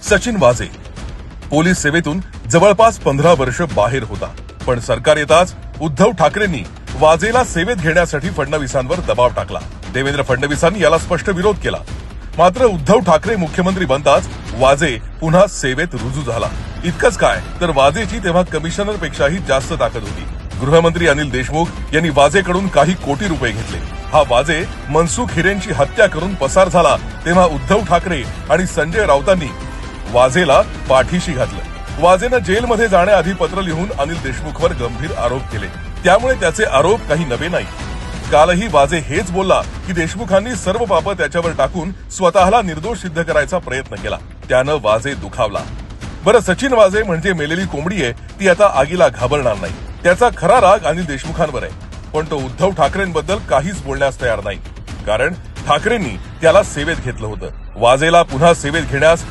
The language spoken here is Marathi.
सचिन वाझे पोलीस सेवेतून जवळपास 15 वर्ष बाहेर होता, पण सरकार येताच उद्धव ठाकरेंनी वाझेला सेवेत घेण्यासाठी फडणवीसांवर दबाव टाकला. देवेंद्र फडणवीसांनी याला स्पष्ट विरोध केला. मात्र उद्धव ठाकरे मुख्यमंत्री बनताच वाझे पुन्हा सेवेत रुजू झाला. इतकंच काय तर वाझेची तेव्हा कमिशनरपेक्षाही जास्त ताकद होती. गृहमंत्री अनिल देशमुख यांनी वाझेकडून काही कोटी रुपये घेतले. हा वाझे मनसुख हिरेंची हत्या करून पसार झाला तेव्हा उद्धव ठाकरे आणि संजय राऊतांनी वाझेला पाठीशी घातलं. वाझेनं जेलमध्ये जाण्याआधी पत्र लिहून अनिल देशमुखवर गंभीर आरोप केले. त्यामुळे त्याचे आरोप काही नवे नाही. कालही वाझे हेच बोलला की देशमुखांनी सर्व पापं त्याच्यावर टाकून स्वतःला निर्दोष सिद्ध करायचा प्रयत्न केला. त्यानं वाझे दुखावला. बरं, सचिन वाझे म्हणजे मेलेली कोंबडी आहे, ती आता आगीला घाबरणार नाही. त्याचा खरा राग अनिल देशमुखांवर आहे, पण तो उद्धव ठाकरेंबद्दल काहीच बोलण्यास तयार नाही. कारण ठाकरेंनी त्याला सेवेत घेतलं होतं. वाझेला पुन्हा सेवेत घेण्यास